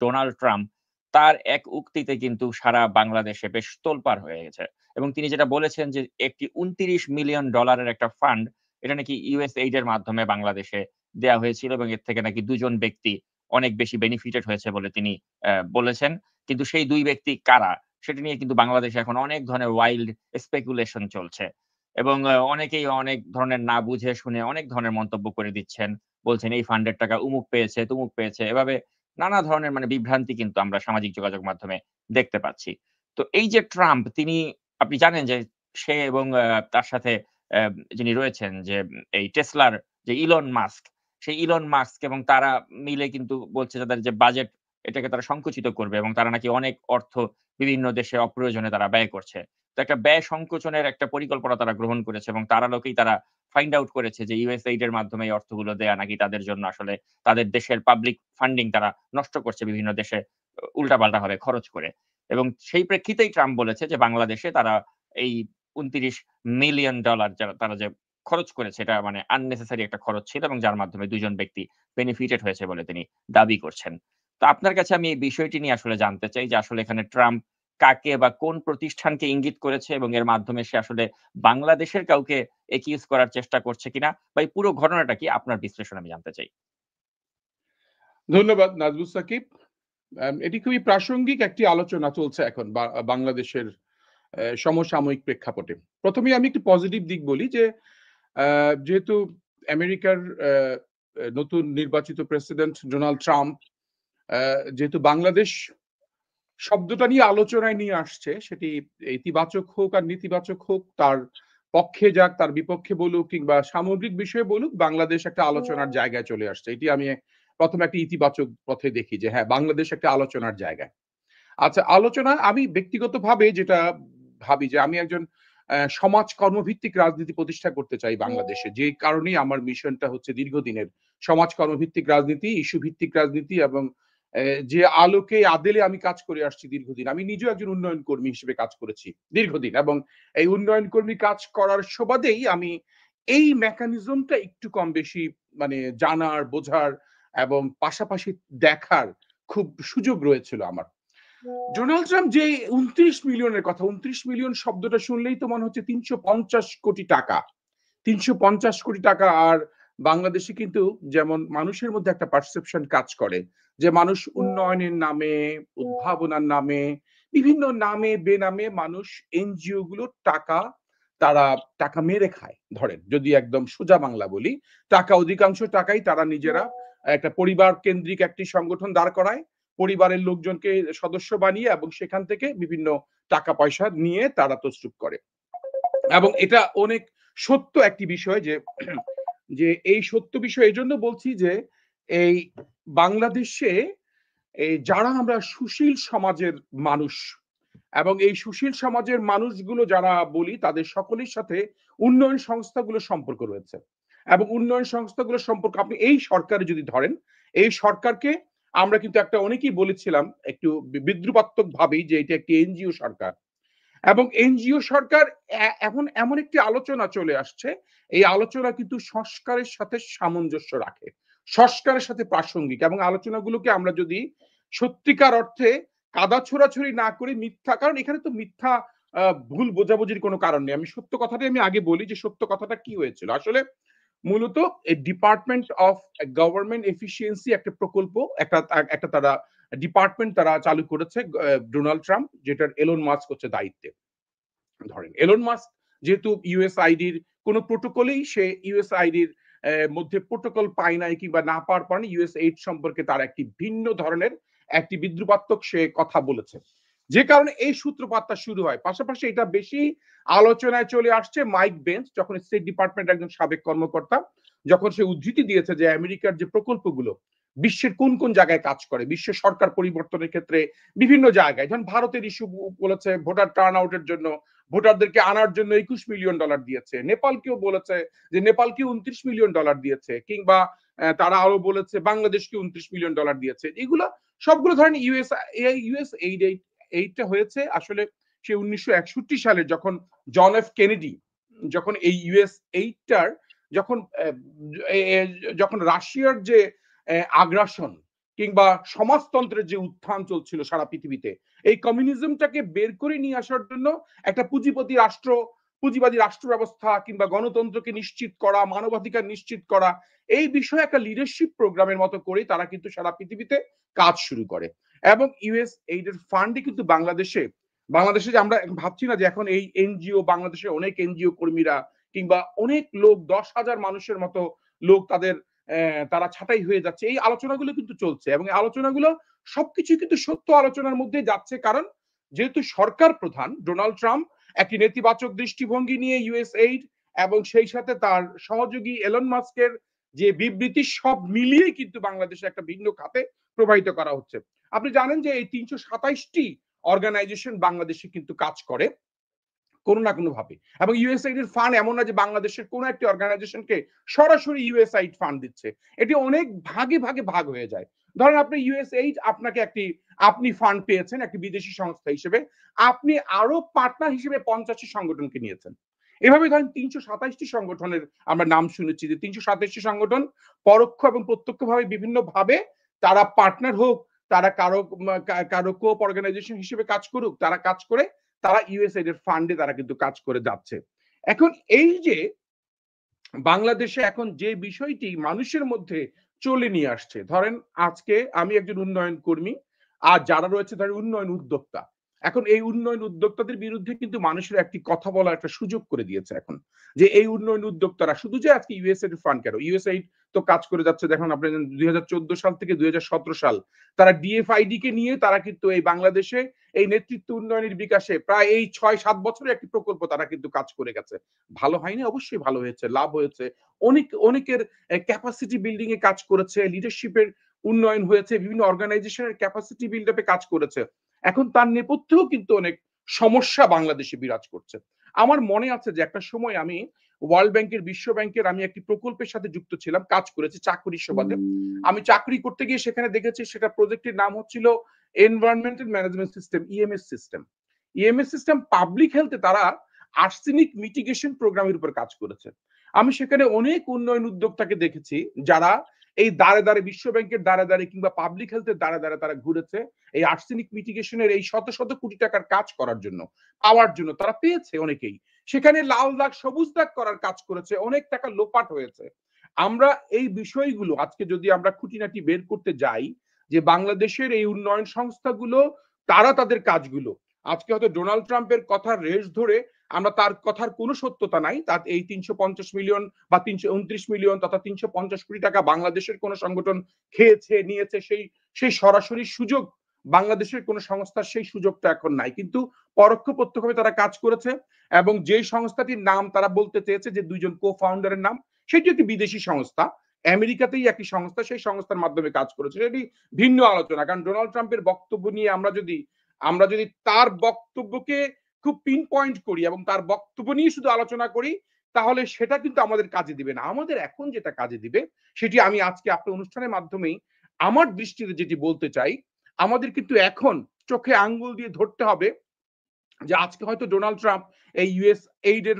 Donald Trump, তার এক উক্তিতে কিন্তু সারা বাংলাদেশে বেশ তোলপাড় হয়ে গেছে। এবং তিনি যেটা বলেছেন যে একটি $২৯ মিলিয়ন এর একটা ফান্ড, এটা নাকি USAID এর মাধ্যমে বাংলাদেশে দেয়া হয়েছিল এবং এর থেকে নাকি ২ জন ব্যক্তি অনেক বেশি বেনিফিটেড হয়েছে বলে তিনি বলেছেন। কিন্তু সেই ২ ব্যক্তি কারা? সেটা নিয়ে কিন্তু বাংলাদেশে এখন অনেক ধরনের ওয়াইল্ড স্পেকুলেশন চলছে। এবং অনেকেই অনেক ধরনের না বুঝে শুনে অনেক ধরনের মন্তব্য করে দিচ্ছেন। বলছেন এই ফান্ডের টাকা অমুক পেয়েছে, তমুক পেয়েছে। এভাবে নানা ধরনের মানে বিভ্রান্তি কিন্তু আমরা সামাজিক যোগাযোগ মাধ্যমে দেখতে পাচ্ছি। তো এই যে ট্রাম্প তিনি আপনি জানেন যে সে এবং তার সাথে যিনি রয়েছেন যে এই টেসলার যে ইলন মাস্ক, সেই ইলন মাস্ক এবং তারা মিলে কিন্তু বলছে তাদের যে বাজেট এটাকে তারা সংকুচিত করবে এবং তারা নাকি অনেক অর্থ বিভিন্ন দেশে অপ্রয়োজনে তারা ব্যয় করছে। তো একটা ব্যয় সংকোচনের একটা পরিকল্পনা তারা গ্রহণ করেছে এবং তার আলোকেই তারা ফাইন্ড আউট করেছে যে USAID এর মাধ্যমে এই অর্থগুলো দেয়া নাকি তাদের জন্য আসলে তাদের দেশের পাবলিক ফান্ডিং তারা নষ্ট করছে বিভিন্ন দেশে উল্টাপাল্টাভাবে খরচ করে। এবং সেই প্রেক্ষিতেই ট্রাম্প বলেছে যে বাংলাদেশে তারা এই $২৯ মিলিয়ন তারা যে খরচ করেছে এটা মানে আননেসেসারি একটা খরচ ছিল এবং যার মাধ্যমে ২ জন ব্যক্তি বেনিফিটেড হয়েছে বলে তিনি দাবি করছেন। তো আপনার কাছে আমি এই বিষয়টি নিয়ে আসলে জানতে চাই যে আসলে এখানে ট্রাম্প কাকে বা কোন প্রতিষ্ঠানকে ইঙ্গিত করেছে এবং এর মাধ্যমে সে আসলে বাংলাদেশের কাউকে একিউজ করার চেষ্টা করছে কিনা বা এই পুরো ঘটনাটা কি আপনার বিশ্লেষণ আমি জানতে চাই। ধন্যবাদ নাজমুস সাকিব। এটি খুবই প্রাসঙ্গিক একটি আলোচনা চলছে এখন বাংলাদেশের সমসাময়িক প্রেক্ষাপটে। প্রথমেই আমি একটু পজিটিভ দিক বলি যে যেহেতু আমেরিকার নতুন নির্বাচিত প্রেসিডেন্ট ডোনাল্ড ট্রাম্প যেহেতু বাংলাদেশ শব্দটা নিয়ে আলোচনায় নিয়ে আসছে, সেটি ইতিবাচক হোক আর নেতিবাচক হোক, তার পক্ষে যাক তার বিপক্ষে বলুক কিংবা সামগ্রিক বিষয়ে বলুক, বাংলাদেশ একটা আলোচনার জায়গায় চলে আসছে। এটি আমি প্রথমে একটা ইতিবাচক পথে দেখি যে হ্যাঁ, বাংলাদেশ একটা আলোচনার জায়গায়। আচ্ছা, আলোচনা আমি ব্যক্তিগতভাবে যেটা ভাবি যে আমি একজন সমাজ কর্মভিত্তিক রাজনীতি প্রতিষ্ঠা করতে চাই বাংলাদেশে। যে কারণেই আমার মিশনটা হচ্ছে দীর্ঘদিনের সমাজ কর্মভিত্তিক রাজনীতি, ইস্যু ভিত্তিক রাজনীতি এবং যে আলোকে আদেলে আমি কাজ করে আসছি দীর্ঘদিন। আমি নিজেও একজন উন্নয়ন কর্মী হিসেবে কাজ করেছি দীর্ঘদিন এবং এই উন্নয়ন কর্মী কাজ করার সুবাদেই আমি এই মেকানিজমটা একটু কম বেশি মানে জানার, বোঝার এবং পাশাপাশি দেখার খুব সুযোগ রয়েছিল আমার। ডোনাল্ড ট্রাম্প যে ২৯ মিলিয়নের কথা, ২৯ মিলিয়ন শব্দটা শুনলেই তো মনে হচ্ছে ৩৫০ কোটি টাকা। ৩৫০ কোটি টাকা। আর বাংলাদেশে কিন্তু যেমন মানুষের মধ্যে একটা পারসেপশন কাজ করে যে মানুষ উন্নয়নের নামে, উদ্ভাবনার নামে, বিভিন্ন নামে বেনামে মানুষ এনজিও গুলোর টাকা তারা টাকা মেরে খায়। ধরেন যদি একদম সোজা বাংলা বলি, টাকা অধিকাংশ টাকাই তারা নিজেরা একটা পরিবার কেন্দ্রিক একটি সংগঠন দাঁড় করায়, পরিবারের লোকজনকে সদস্য বানিয়ে এবং সেখান থেকে বিভিন্ন টাকা পয়সা নিয়ে তারা তছরূপ করে। এবং এটা অনেক সত্য একটি বিষয় যে যে এই সত্য বিষয় এই জন্য বলছি যে এই বাংলাদেশে এই যারা আমরা সুশীল সমাজের মানুষ এবং এই সুশীল সমাজের মানুষগুলো যারা বলি তাদের সকলের সাথে উন্নয়ন সংস্থাগুলো সম্পর্ক রয়েছে এবং উন্নয়ন সংস্থাগুলো সম্পর্ক আপনি এই সরকারে যদি ধরেন, এই সরকারকে আমরা কিন্তু একটা অনেকেই বলেছিলাম একটু বিদ্রুপাত্মক ভাবেই যে এটা একটি এনজিও সরকার এবং এনজিও সরকার এখন এমন একটি আলোচনা চলে আসছে, এই আলোচনা কিন্তু সংস্কারের সাথে সামঞ্জস্য রাখে, সংস্কারের সাথে প্রাসঙ্গিক এবং আলোচনাগুলোকে আমরা যদি সত্যিকার অর্থে কাদা ছোড়াছড়ি না করে মিথ্যা, কারণ এখানে তো মিথ্যা ভুল বোঝাবুঝির কোনো কারণ নেই। আমি সত্য কথাটাই আমি আগে বলি যে সত্য কথাটা কি হয়েছিল আসলে। মূলত এই ডিপার্টমেন্ট অফ গভর্নমেন্ট এফিসিয়েন্সি একটা প্রকল্প, একটা একটা তারা ডিপার্টমেন্ট তারা চালু করেছে ডোনাল্ড ট্রাম্প, যেটার এলন মাস্ক হচ্ছে দায়িত্বে। ধরেন এলন মাস্ক যেহেতু ইউএসআইডির কোন প্রোটোকলেই সে ইউএসআইডির মধ্যে প্রোটোকল পায় নাই কিংবা না পাওয়ার কারণে ইউএসএইড সম্পর্কে তার একটি ভিন্ন ধরনের একটি বিদ্রুপাত্মক সে কথা বলেছে, যে কারণে এই সূত্রপাতটা শুরু হয়। পাশাপাশি এটা বেশি আলোচনায় চলে আসছে মাইক বেন্স, যখন স্টেট ডিপার্টমেন্ট একজন সাবেক কর্মকর্তা, যখন সে উদ্ধৃতি দিয়েছে যে আমেরিকার যে প্রকল্পগুলো বিশ্বের কোন কোন জায়গায় কাজ করে, বিশ্বের সরকার পরিবর্তনের ক্ষেত্রে বিভিন্ন জায়গায়, যেমন ভারতের ইস্যু বলেছে ভোটার টার্ন আউটের জন্য, ভোটারদেরকে আনার জন্য $২১ মিলিয়ন দিয়েছে, নেপালকেও বলেছে যে নেপালকে $২৯ মিলিয়ন দিয়েছে, কিংবা তারা আরো বলেছে বাংলাদেশকে $২৯ মিলিয়ন দিয়েছে। এগুলো সবগুলো ধরেন ইউএস এইটা হয়েছে আসলে সে 1961 সালে যখন জন এফ কেনেডি যখন এই ইউএস এইটার যখন যখন রাশিয়ার যে আগ্রাসন কিংবা সমাজতন্ত্রের যে উত্থান চলছিল সারা পৃথিবীতে, এই কমিউনিজমটাকে বের করে নিয়ে আসার জন্য একটা পুঁজিবাদী রাষ্ট্র ব্যবস্থা কিংবা গণতন্ত্রকে নিশ্চিত করা, মানবাধিকার নিশ্চিত করা, এই বিষয়ে একটা লিডারশিপ প্রোগ্রামের মতো করে তারা কিন্তু সারা পৃথিবীতে কাজ শুরু করে। এবং ইউএস এইডের ফান্ডে কিন্তু বাংলাদেশে যে আমরা ভাবছি না যে এখন এই এনজিও, বাংলাদেশে অনেক এনজিও কর্মীরা কিংবা অনেক লোক, 10,000 মানুষের মতো লোক তারা ছাঁটাই হয়ে যাচ্ছে, এই আলোচনাগুলো কিন্তু চলছে এবং এই আলোচনাগুলো সবকিছু কিন্তু সত্য আলোচনার মধ্যে যাচ্ছে। কারণ যেহেতু সরকার প্রধান ডোনাল্ড ট্রাম্প একটি নেতিবাচক দৃষ্টিভঙ্গি নিয়ে ইউএস এইড এবং সেই সাথে তার সহযোগী এলন মাস্কের যে বিবৃতি, সব মিলিয়ে কিন্তু বাংলাদেশে একটা ভিন্ন খাতে প্রবাহিত করা হচ্ছে। আপনি জানেন যে এই 327টি অর্গানাইজেশন বাংলাদেশে কিন্তু কাজ করে কোনো না কোনো ভাবে, এবং ইউএসআইড এর ফান্ড এমন না যে বাংলাদেশের কোনো একটি অর্গানাইজেশনকে সরাসরি ইউএসআইড ফান্ড দিচ্ছে, এটি অনেক ভাগে ভাগে ভাগ হয়ে যায়। ধরেন আপনি ইউএসএইড আপনি ফান্ড পেয়েছেন একটি বিদেশি সংস্থা হিসেবে, আপনি আরো পার্টনার হিসেবে 50টি সংগঠনকে নিয়েছেন। এভাবে ধরেন 327টি সংগঠনের আমরা নাম শুনেছি, যে 327টি সংগঠন পরোক্ষ এবং প্রত্যক্ষভাবে বিভিন্ন ভাবে তারা পার্টনার হোক, তারা কারো কোপ অর্গানাইজেশন হিসেবে কাজ করুক, তারা কাজ করে, তারা ইউএসএইড এর ফান্ডে তারা কিন্তু কাজ করে যাচ্ছে। এখন এই যে বাংলাদেশে এখন যে বিষয়টি মানুষের মধ্যে চলে নিয়ে আসছে, ধরেন আজকে আমি একজন উন্নয়ন কর্মী, আর যারা রয়েছে ধরেন উন্নয়ন উদ্যোক্তা, এখন এই উন্নয়ন উদ্যোক্তাদের বিরুদ্ধে কিন্তু মানুষের একটি কথা বলার একটা সুযোগ করে দিয়েছে এখন, যে এই উন্নয়ন উদ্যোক্তারা শুধু যে আজকে ইউএসএইড ফান্ড, কেন ইউএসএইড তো কাজ করে যাচ্ছে, দেখুন আপনি 2014 সাল থেকে 2017 সাল তারা ডিএফআইডি কে নিয়ে তারা কিন্তু এই বাংলাদেশে এই নেতৃত্ব উন্নয়নের বিকাশে প্রায় এই 6-7 বছরের একটি প্রকল্প তারা কিন্তু কাজ করে গেছে। ভালো হয়নি, অবশ্যই ভালো হয়েছে, লাভ হয়েছে, অনেকের ক্যাপাসিটি বিল্ডিং এ কাজ করেছে, লিডারশিপের উন্নয়ন হয়েছে, বিভিন্ন অর্গানাইজেশনের ক্যাপাসিটি বিল্ড আপে কাজ করেছে। এখন তার নেপথ্যেও কিন্তু অনেক সমস্যা বাংলাদেশে বিরাজ করছে। আমার মনে আছে যে একটা সময় আমি ওয়ার্ল্ড ব্যাংকের, বিশ্ব ব্যাংকের আমি একটি প্রকল্পের সাথে যুক্ত ছিলাম, কাজ করেছি চাকরির সুবাদে। আমি চাকরি করতে গিয়ে সেখানে দেখেছি সেটা প্রজেক্টের নাম হচ্ছিল environmental management system, EMS system. EMS system public হেলথে তারা আর্সেনিক মিটিগেশন প্রোগ্রামের উপর কাজ করেছে। আমি সেখানে অনেক উন্নয়ন উদ্যোক্তাকে দেখেছি যারা এই দাঁড়ে দাঁড়ে বিশ্ব ব্যাংকের দাঁড়ে কিংবা পাবলিক হেলথের দাঁড়ে তারা ঘুরেছে এই আর্সেনিক মিটিগেশনের এই শত শত কোটি টাকার কাজ করার জন্য, পাওয়ার জন্য। তারা পেয়েছে অনেকেই, সেখানে লাল দাগ সবুজ দাগ করার কাজ করেছে, অনেক টাকা লোপাট হয়েছে। আমরা এই বিষয়গুলো আজকে যদি আমরা খুঁটিনাটি বের করতে যাই, যে বাংলাদেশের এই উন্নয়ন সংস্থাগুলো তারা তাদের কাজগুলো আজকে হয়তো ডোনাল্ড ট্রাম্পের কথার রেশ ধরে আমরা তার কথার কোনো সত্যতা নাই, তার এই 350 মিলিয়ন বা 329 মিলিয়ন তথা 350 কোটি টাকা বাংলাদেশের কোন সংগঠন খেয়েছে নিয়েছে, সেই সরাসরি সুযোগ বাংলাদেশের কোন সংস্থার সেই সুযোগটা এখন নাই। কিন্তু পরোক্ষ প্রত্যক্ষভাবে তারা কাজ করেছে, এবং যে সংস্থাটির নাম তারা বলতে চেয়েছে, যে দুইজন কো ফাউন্ডারের নাম, সেটি একটি বিদেশি সংস্থা, আমেরিকাতেই একটি সংস্থা, সেই সংস্থার মাধ্যমে কাজ করেছে, সেটি ভিন্ন আলোচনা। কারণ ডোনাল্ড ট্রাম্পের বক্তব্য নিয়ে আমরা যদি তার বক্তব্যকে খুব পিন পয়েন্ট করি এবং তার বক্তব্য নিয়ে শুধু আলোচনা করি, তাহলে সেটা কিন্তু আমাদের কাজে দিবে না। আমাদের এখন যেটা কাজে দিবে, সেটি আমি আজকে আপনার অনুষ্ঠানের মাধ্যমেই আমার দৃষ্টিতে যেটি বলতে চাই, আমাদের কিন্তু এখন চোখে আঙ্গুল দিয়ে ধরতে হবে যে আজকে হয়তো ডোনাল্ড ট্রাম্প এই ইউএস এইডের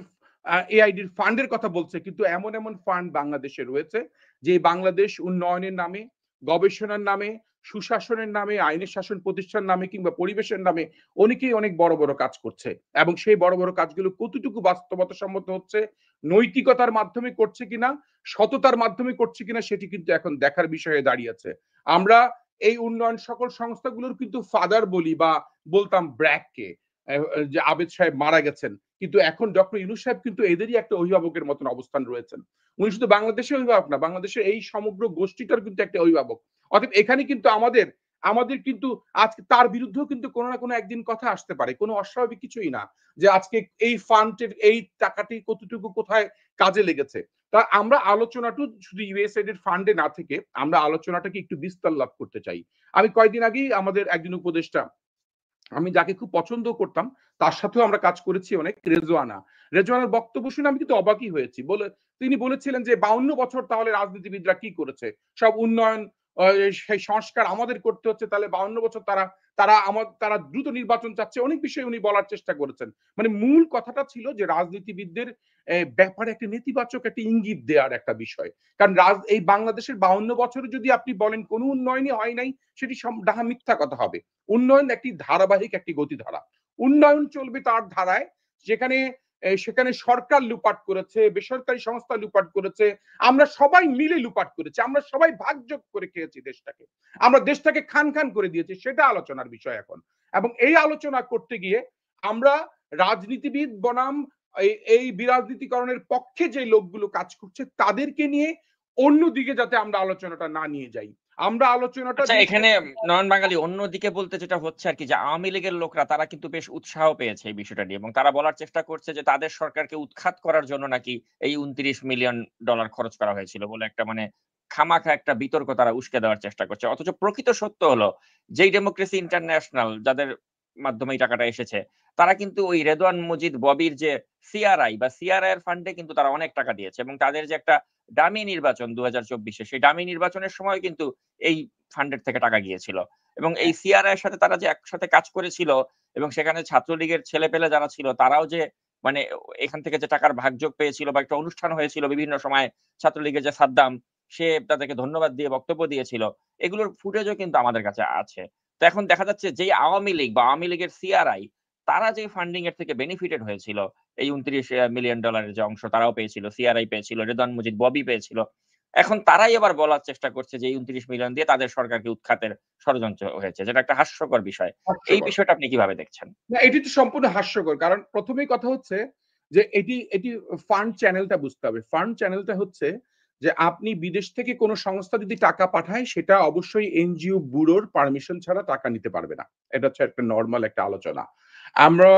এআইডির ফান্ডের কথা বলছে, কিন্তু এমন এমন ফান্ড বাংলাদেশে রয়েছে যে বাংলাদেশ উন্নয়নের নামে, গবেষণার নামে, সুশাসনের নামে, আইনের শাসন প্রতিষ্ঠান নামে কিংবা পরিবেশের নামে অনেকেই অনেক বড় বড় কাজ করছে, এবং সেই বড় বড় কাজগুলো কতটুকু বাস্তবতা সম্মত হচ্ছে, নৈতিকতার মাধ্যমে করছে কিনা, সততার মাধ্যমে করছে কিনা, সেটি কিন্তু এখন দেখার বিষয়ে দাঁড়িয়েছে। আমরা এই উন্নয়ন সকল সংস্থাগুলোর কিন্তু ফাদার বলি বা বলতাম ব্র্যাককে, যে আবেদ সাহেব মারা গেছেন, কিন্তু এখন ডক্টর ইউনূস সাহেব কিন্তু এদেরই একটা অভিভাবকের মতন অবস্থান রয়েছেন। উনি শুধু বাংলাদেশের অভিভাবক না, বাংলাদেশের এই সমগ্র গোষ্ঠীটার কিন্তু একটা অভিভাবক। অতএব এখানে কিন্তু আমাদের কিন্তু আজকে তার বিরুদ্ধেও কিন্তু কোনো না কোনো একদিন কথা আসতে পারে, কোনো অস্বাভাবিক কিছুই না, যে আজকে এই ফান্ডের এই টাকাটি কতটুকু কোথায় কাজে লেগেছে। তা আমরা আলোচনাটা শুধু ইউএসএইড এর ফান্ডে না থেকে আমরা আলোচনাটাকে একটু বিস্তার লাভ করতে চাই। আমি কয়েকদিন আগেই আমাদের একজন উপদেষ্টা, আমি যাকে খুব পছন্দ করতাম, তার সাথেও আমরা কাজ করেছি অনেক, রেজওয়ানার বক্তব্য শুনে আমি কিন্তু অবাকই হয়েছি। তিনি বলেছিলেন যে 52 বছর তাহলে রাজনীতিবিদরা কি করেছে, সব উন্নয়ন সেই সংস্কার আমাদের করতে হচ্ছে, তাহলে 52 বছর তারা দ্রুত নির্বাচন চাচ্ছে, অনেক বিষয় উনি বলার চেষ্টা করেছেন। মানে মূল কথাটা ছিল যে রাজনীতিবিদদের ব্যাপারে একটা নেতিবাচক একটা ইঙ্গিত দেওয়ার একটা বিষয়। কারণ এই বাংলাদেশের 52 বছরে যদি আপনি বলেন কোনো উন্নয়নই হয় নাই, সেটি ডাহা মিথ্যা কথা হবে। উন্নয়ন একটি ধারাবাহিক একটি গতিধারা। উন্নয়ন চলবে তার ধারায়, সেখানে সরকার লুপাট করেছে, বেসরকারি সংস্থা লুপাট করেছে, আমরা সবাই মিলে লুপাট করেছি, আমরা সবাই ভাগযোগ করে খেয়েছি দেশটাকে, আমরা দেশটাকে খান খান করে দিয়েছি, সেটা আলোচনার বিষয় এখন। এবং এই আলোচনা করতে গিয়ে আমরা রাজনীতিবিদ বনাম এই বিরাজনীতিকরণের পক্ষে যে লোকগুলো কাজ করছে তাদেরকে নিয়ে অন্যদিকে যাতে আমরা আলোচনাটা না নিয়ে যাই, আমরা আলোচনাটা আচ্ছা, এখানে নয়ন বাঙালি অন্যদিকে বলতে যেটা হচ্ছে আর কি, যে আওয়ামী লীগের লোকরা তারা কিন্তু বেশ উৎসাহ পেয়েছে এই বিষয়টা নিয়ে, এবং তারা বলার চেষ্টা করছে যে তাদের সরকারকে উৎখাত করার জন্য নাকি এই $29 মিলিয়ন খরচ করা হয়েছিল বলে একটা মানে খামাখা একটা বিতর্ক তারা উস্কে দেওয়ার চেষ্টা করছে। অথচ প্রকৃত সত্য হলো যেই ডেমোক্রেসি ইন্টারন্যাশনাল যাদের মাধ্যমে এই টাকাটা এসেছে, তারা কিন্তু ওই রেদওয়ান মজিদ ববির যে সিআরআই বা সিআরআই এর ফান্ডে কিন্তু তারা অনেক টাকা দিয়েছে, এবং তাদের যে একটা ডামি নির্বাচন 2024-এ, সেই ডামি নির্বাচনের সময় কিন্তু এই ফান্ডের থেকে টাকা গিয়েছিল। এবং এই সিআরআই এর সাথে তারা যে একসাথে কাজ করেছিল, এবং সেখানে ছাত্রলীগের ছেলেপেলে যারা ছিল তারাও যে মানে এখান থেকে যে টাকার ভাগযোগ পেয়েছিল, বা একটা অনুষ্ঠান হয়েছিল বিভিন্ন সময়, ছাত্রলীগের যে সাদ্দাম, সে তাদেরকে ধন্যবাদ দিয়ে বক্তব্য দিয়েছিল। এগুলোর ফুটেজও কিন্তু আমাদের কাছে আছে। তো এখন দেখা যাচ্ছে যেই আওয়ামী লীগ বা আওয়ামী লীগের সিআরআই, তারা যে ফান্ডিং এর থেকে বেনিফিটেড হয়েছিল, এই $29 মিলিয়ন যে অংশ তারাও পেয়েছিল, সিআরআই পেয়েছিল, রেদওয়ান মজিদ ববি পেয়েছিল। এখন তারাই আবার বলার চেষ্টা করছে যে এই ২৯ মিলিয়ন দিয়ে তাদের সরকারকে উৎখাতের ষড়যন্ত্র হয়েছে। যেটা একটা হাস্যকর বিষয়। এই হাস্যকর। বিষয়টা আপনি কিভাবে দেখছেন? না, এটি তো সম্পূর্ণ হাস্যকর। কারণ ১ম এই কথা হচ্ছে যে এটি ফান্ড চ্যানেলটা বুঝতে হবে। ফান্ড চ্যানেলটা হচ্ছে যে আপনি বিদেশ থেকে কোন সংস্থা যদি টাকা পাঠায়, সেটা অবশ্যই এনজিও ব্যুরোর পারমিশন ছাড়া টাকা নিতে পারবে না। এটা হচ্ছে একটা নরমাল একটা আলোচনা। আমরা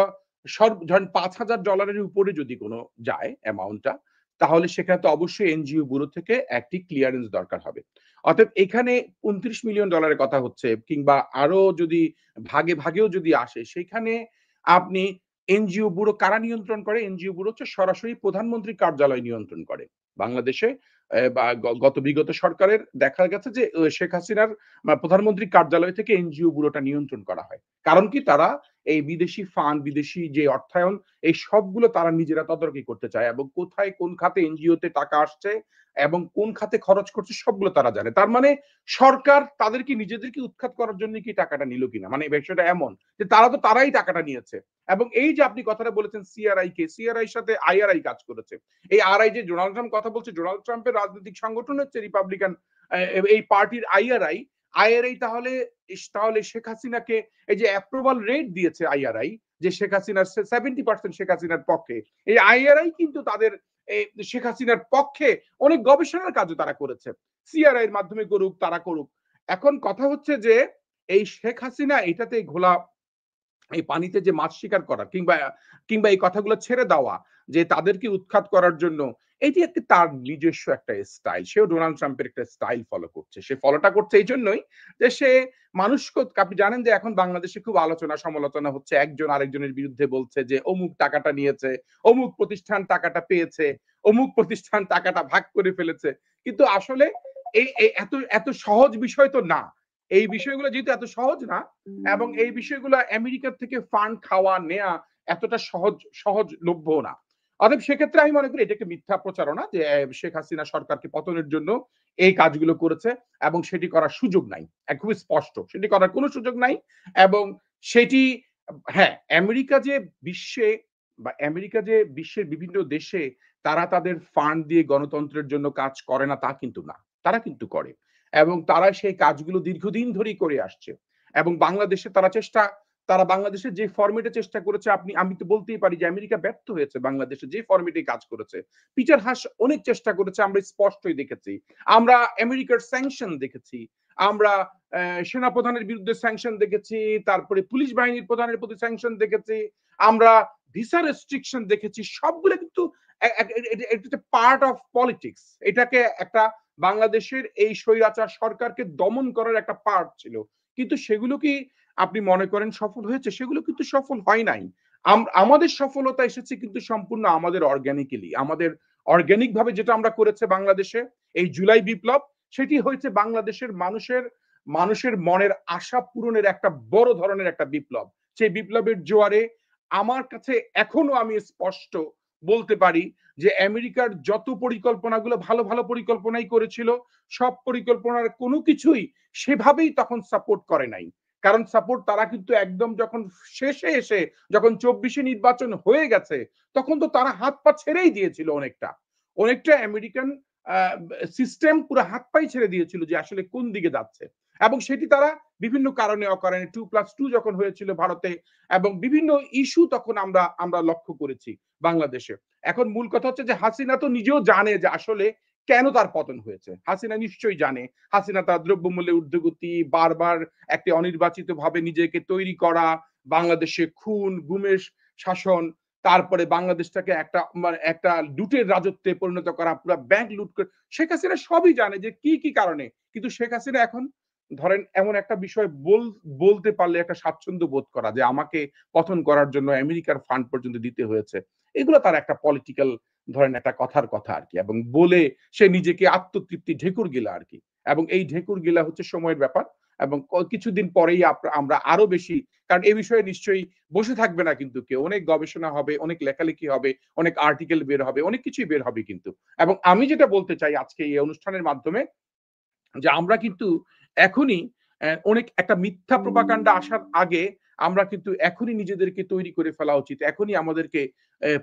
ধরেন $৫,০০০ এর উপরে যদি কোন যায় অ্যামাউন্টটা, তাহলে সেখানে তো অবশ্যই এনজিও ব্যুরো থেকে একটি ক্লিয়ারেন্স দরকার হবে। অতএব এখানে $২৯ মিলিয়ন এর কথা হচ্ছে, কিংবা আরো যদি ভাগেও যদি আসে, সেখানে আপনি এনজিও ব্যুরো কারা নিয়ন্ত্রণ করে? এনজিও ব্যুরো হচ্ছে সরাসরি প্রধানমন্ত্রীর কার্যালয় নিয়ন্ত্রণ করে। বাংলাদেশে বা বিগত সরকারের দেখা গেছে যে শেখ হাসিনার প্রধানমন্ত্রীর কার্যালয় থেকে এনজিও ব্যুরোটা নিয়ন্ত্রণ করা হয়। কারণ কি? তারা এই বিদেশি ফান্ড, বিদেশি যে অর্থায়ন, এই সবগুলো তারা নিজেরা তদারকি করতে চায়, এবং কোথায় কোন খাতে এনজিওতে টাকা আসছে এবং কোন খাতে খরচ করছে সবগুলো তারা জানে। তার মানে সরকার তাদেরকে নিজেদেরকে উৎখাত করার জন্য কি টাকাটা নিল কিনা? মানে বিষয়টা এমন যে তারাই টাকাটা নিয়েছে। এবং এই যে আপনি কথাটা বলেছেন সিআরআই এর সাথে আইআরআই কাজ করেছে। এই আরআই যে ডোনাল্ড ট্রাম্প কথা বলছে, ডোনাল্ড ট্রাম্পের রাজনৈতিক সংগঠন হচ্ছে রিপাবলিকান এই পার্টির আইআরআই তাহলে শেখ হাসিনাকে এই যে অ্যাপ্রুভাল রেট দিয়েছে আইআরআই, যে শেখ হাসিনার 70% শেখ হাসিনার পক্ষে। এই আইআরআই কিন্তু তাদের শেখ হাসিনার পক্ষে অনেক গবেষণার কাজও তারা করেছে। সিআরআই এর মাধ্যমে তারা করুক। এখন কথা হচ্ছে যে এই শেখ হাসিনা এটাতে ঘোলা, এই পানিতে যে মাছ শিকার করা, কিংবা এই কথাগুলো ছেড়ে দেওয়া যে তাদেরকে উৎখাত করার জন্য, এটি একটি তার নিজস্ব একটা স্টাইল। সেও ডোনাল্ড ট্রাম্পের একটা স্টাইল ফলো করছে। সে ফলোটা করছে এই জন্যই যে সে আপনি জানেন যে এখন বাংলাদেশে খুব আলোচনা সমালোচনা হচ্ছে। একজন আরেকজনের বিরুদ্ধে বলছে যে অমুক টাকাটা নিয়েছে, অমুক প্রতিষ্ঠান টাকাটা পেয়েছে, অমুক প্রতিষ্ঠান টাকাটা ভাগ করে ফেলেছে। কিন্তু আসলে এই এত সহজ বিষয় তো না। এই বিষয়গুলো যেহেতু এত সহজ না, এবং এই বিষয়গুলো আমেরিকার থেকে ফান্ড খাওয়া নেয়া এতটা সহজলভ্য না। অতএব সেক্ষেত্রে আমি মনে করি এটা একটা মিথ্যা প্রচারণা যে শেখ হাসিনা সরকারকে পতনের জন্য এই কাজগুলো করেছে, এবং সেটি করার সুযোগ নাই। খুবই স্পষ্ট। সেটি করার কোনো সুযোগ নাই। এবং সেটি হ্যাঁ, আমেরিকা যে বিশ্বের বিভিন্ন দেশে তারা তাদের ফান্ড দিয়ে গণতন্ত্রের জন্য কাজ করে না তা কিন্তু না। তারা কিন্তু করে। এবং তারা সেই কাজগুলো দীর্ঘদিন ধরেই করে আসছে। এবং তারা বাংলাদেশের যে ফরমেটে চেষ্টা করেছে, আমি তো বলতেই পারি যে আমেরিকা ব্যর্থ হয়েছে বাংলাদেশে যে ফরমেটে কাজ করেছে। পিটার হাস অনেক চেষ্টা করেছে, আমরা স্পষ্টই দেখেছি। আমরা আমেরিকার স্যাংশন দেখেছি। আমরা সেনাপ্রধানের বিরুদ্ধে স্যাংশন দেখেছি, তারপরে পুলিশ বাহিনীর প্রধানের প্রতি স্যাংশন দেখেছি, আমরা ভিসা রেস্ট্রিকশন দেখেছি। সবগুলো কিন্তু এটা পার্ট অফ পলিটিক্স। এটাকে একটা বাংলাদেশের এই স্বৈরাচার সরকারকে দমন করার একটা পার্ট ছিল। কিন্তু সেগুলো কি আপনি মনে করেন সফল হয়েছে? সেগুলো কিন্তু সফল হয় নাই। আমাদের সফলতা এসেছে কিন্তু সম্পূর্ণ আমাদের অর্গানিক ভাবে যেটা আমরা করেছে বাংলাদেশে, এই জুলাই বিপ্লব, সেটি হয়েছে বাংলাদেশের মানুষের মনের আশা পূরণের একটা বড় ধরনের একটা বিপ্লব। সেই বিপ্লবের জোয়ারে আমার কাছে এখনো আমি স্পষ্ট বলতে পারি যে আমেরিকার যত পরিকল্পনাগুলো ভালো পরিকল্পনাই করেছিল, সব পরিকল্পনার কোনো কিছুই সেভাবেই তখন সাপোর্ট করে নাই। কারণ সাপোর্ট তারা কিন্তু একদম যখন শেষে এসে যখন ২৪ নির্বাচন হয়ে গেছে, তখন তো তারা হাত পা ছেড়েই দিয়েছিল অনেকটা আমেরিকান সিস্টেম পুরো হাত পাই ছেড়ে দিয়েছিল যে আসলে কোন দিকে যাচ্ছে। এবং সেটি তারা বিভিন্ন কারণে অকারণে 2+2 যখন হয়েছিল ভারতে এবং বিভিন্ন ইস্যু তখন আমরা লক্ষ্য করেছি বাংলাদেশে। এখন মূল কথা হচ্ছে যে হাসিনা তো নিজেও জানে যে আসলে কেন তার পতন হয়েছে। হাসিনা নিশ্চয়ই জানে। হাসিনা তার দ্রব্যমূল্যের ঊর্ধ্বগতি, বারবার একটি অনির্বাচিতভাবে নিজেকে তৈরি করা, বাংলাদেশে খুন, গুমের শাসন, তারপরে বাংলাদেশটাকে একটা লুটের রাজত্বে পরিণত করা, পুরা ব্যাংক লুট করে শেখ হাসিনা সবই জানে যে কি কারণে। কিন্তু শেখ হাসিনা এখন ধরেন এমন একটা বিষয় বলতে পারলে একটা স্বাচ্ছন্দ্য বোধ করা যে আমাকে পতন করার জন্য আমেরিকার ফান্ড পর্যন্ত দিতে হয়েছে। এগুলো তার একটা পলিটিক্যাল ধরেন একটা কথার কথা আরকি এবং বলে সে নিজেকে আত্মতৃপ্তি ঢেকুর গিলা আরকি। এবং এই ঢেকুর গিলা হচ্ছে সময়ের ব্যাপার এবং কিছুদিন পরেই আমরা আরো বেশি, কারণ এই বিষয়ে নিশ্চয়ই বসে থাকবে না কিন্তু কেউ। অনেক গবেষণা হবে, অনেক লেখালেখি হবে, অনেক আর্টিকেল বের হবে, অনেক কিছুই বের হবে কিন্তু। এবং আমি যেটা বলতে চাই আজকে এই অনুষ্ঠানের মাধ্যমে যে আমরা কিন্তু এখনই অনেক একটা মিথ্যা প্রোপাগান্ডা আসার আগে আমরা কিন্তু এখনই নিজেদেরকে তৈরি করে ফেলা উচিত। এখনই আমাদেরকে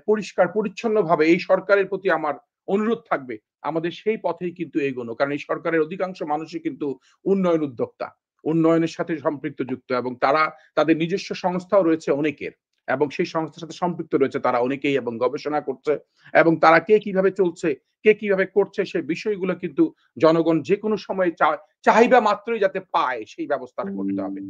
পরিষ্কার পরিচ্ছন্নভাবে এই সরকারের প্রতি আমার অনুরোধ থাকবে। আমাদের সেই পথেই কিন্তু এগোনো। কারণ এই সরকারের অধিকাংশ মানুষই কিন্তু উন্নয়ন উদ্যোক্তা। উন্নয়নের সাথে সম্পৃক্ত যুক্ত এবং তাদের নিজস্ব সংস্থাও রয়েছে অনেকের। এবং সেই সংস্থার সাথে সম্পৃক্ত রয়েছে তারা অনেকেই এবং গবেষণা করছে এবং তারা কে কিভাবে চলছে, কে কিভাবে করছে সে বিষয়গুলো কিন্তু জনগণ যেকোনো সময় চাহিদা মাত্রই যাতে পায় সেই ব্যবস্থাটা করতে হবে।